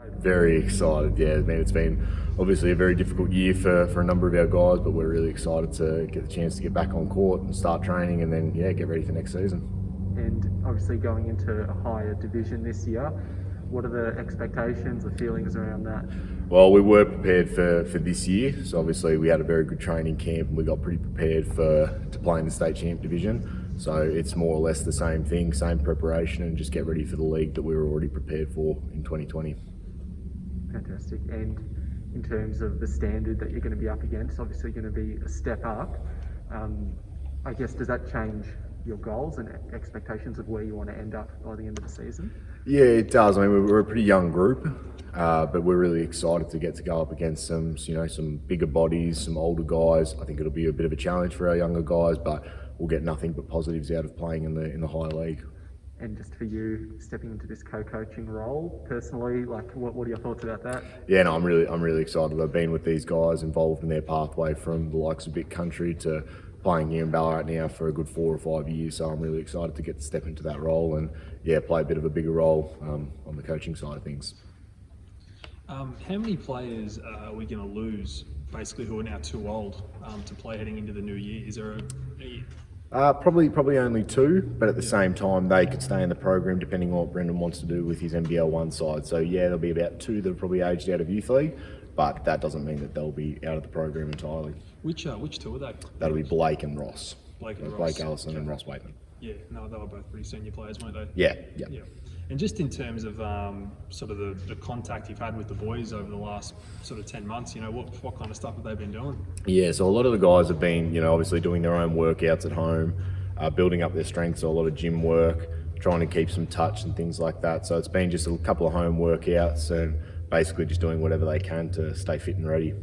Very excited, yeah. I mean, it's been obviously a very difficult year for a number of our guys, but we're really excited to get the chance to get back on court and start training and then, yeah, get ready for next season. And obviously going into a higher division this year, what are the expectations, the feelings around that? Well, we were prepared for this year, so obviously we had a very good training camp and we got pretty prepared to play in the state champ division. So it's more or less the same thing, same preparation, and just get ready for the league that we were already prepared for in 2020. Fantastic. And in terms of the standard that you're going to be up against, obviously going to be a step up. I guess, does that change your goals and expectations of where you want to end up by the end of the season? Yeah, it does. I mean, we're a pretty young group, but we're really excited to get to go up against some bigger bodies, some older guys. I think it'll be a bit of a challenge for our younger guys, but we'll get nothing but positives out of playing in the higher league. And just for you, stepping into this co-coaching role personally, like what are your thoughts about that? Yeah, no, I'm really excited. I've been with these guys, involved in their pathway from the likes of Big Country to playing here in Ballarat now for a good 4 or 5 years. So I'm really excited to get to step into that role and, yeah, play a bit of a bigger role on the coaching side of things. How many players are we going to lose, basically, who are now too old to play heading into the new year? Is there Probably only 2, but at the same time they could stay in the program depending on what Brendan wants to do with his NBL1 side. So yeah, there'll be about 2 that are probably aged out of youth league, but that doesn't mean that they'll be out of the program entirely. Which 2 are they? That'll be Blake and Ross. Blake Allison and Ross Waitman. Yeah, no, they were both pretty senior players, weren't they? Yeah. And just in terms of sort of the contact you've had with the boys over the last sort of 10 months, what kind of stuff have they been doing? Yeah, so a lot of the guys have been, obviously doing their own workouts at home, building up their strength, so a lot of gym work, trying to keep some touch and things like that. So it's been just a couple of home workouts and basically just doing whatever they can to stay fit and ready.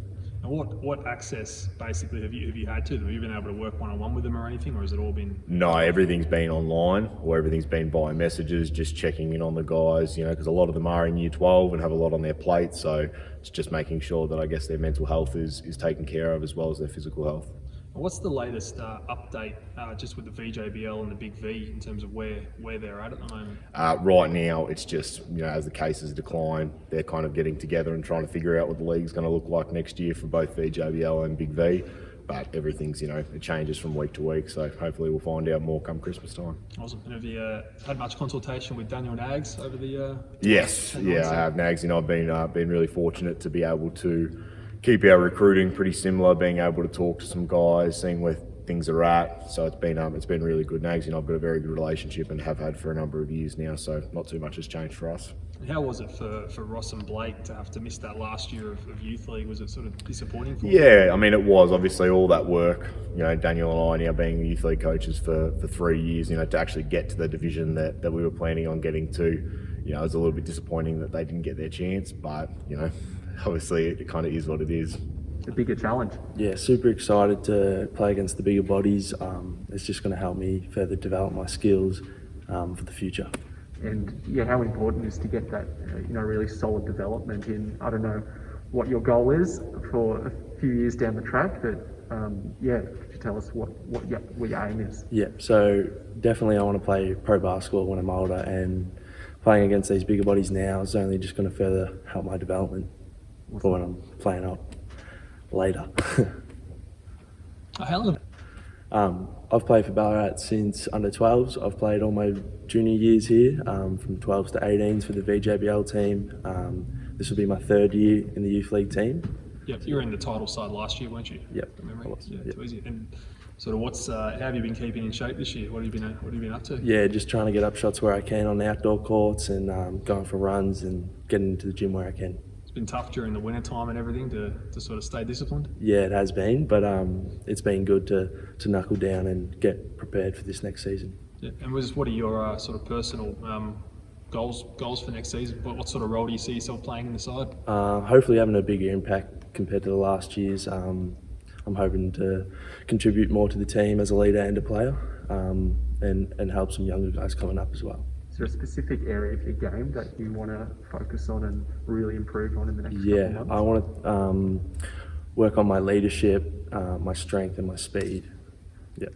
And what access basically have you had to them? Have you been able to work one-on-one with them or anything, or has it all been? No, everything's been online or everything's been by messages, just checking in on the guys, because a lot of them are in year 12 and have a lot on their plate. So it's just making sure that I guess their mental health is taken care of as well as their physical health. What's the latest update just with the VJBL and the Big V in terms of where they're at the moment? Right now, it's just, as the cases decline, they're kind of getting together and trying to figure out what the league's going to look like next year for both VJBL and Big V. But everything's, it changes from week to week. So hopefully we'll find out more come Christmas time. Awesome. And have you had much consultation with Daniel Nags over the Yes, yeah, I have. Nags, I've been really fortunate to be able to keep our recruiting pretty similar, being able to talk to some guys, seeing where things are at. So it's been really good. Nags, I've got a very good relationship and have had for a number of years now, so not too much has changed for us. How was it for Ross and Blake to have to miss that last year of youth league? Was it sort of disappointing for you? Yeah, I mean it was obviously all that work. Daniel and I now being the youth league coaches for 3 years, to actually get to the division that we were planning on getting to. It was a little bit disappointing that they didn't get their chance, but obviously it kind of is what it is. A bigger challenge. Yeah, super excited to play against the bigger bodies. It's just going to help me further develop my skills for the future. And yeah, how important is to get that really solid development in? I don't know what your goal is for a few years down the track, but could you tell us what your aim is? Yeah, so definitely I want to play pro basketball when I'm older, and playing against these bigger bodies now is only just going to further help my development for when I'm playing up later. How long? I've played for Ballarat since under 12s. I've played all my junior years here, from 12s to 18s for the VJBL team. This will be my 3rd year in the youth league team. Yep, you were in the title side last year, weren't you? Yep. Yeah, too easy. And sort of how have you been keeping in shape this year? What have you been up to? Yeah, just trying to get up shots where I can on the outdoor courts and going for runs and getting into the gym where I can. It's been tough during the winter time and everything to sort of stay disciplined? Yeah, it has been, but it's been good to knuckle down and get prepared for this next season. Yeah. And what are your sort of personal goals for next season? What sort of role do you see yourself playing in the side? Hopefully having a bigger impact compared to the last years. I'm hoping to contribute more to the team as a leader and a player, and help some younger guys coming up as well. Is there a specific area of your game that you want to focus on and really improve on in the next couple of months? I want to work on my leadership, my strength and my speed. Yeah.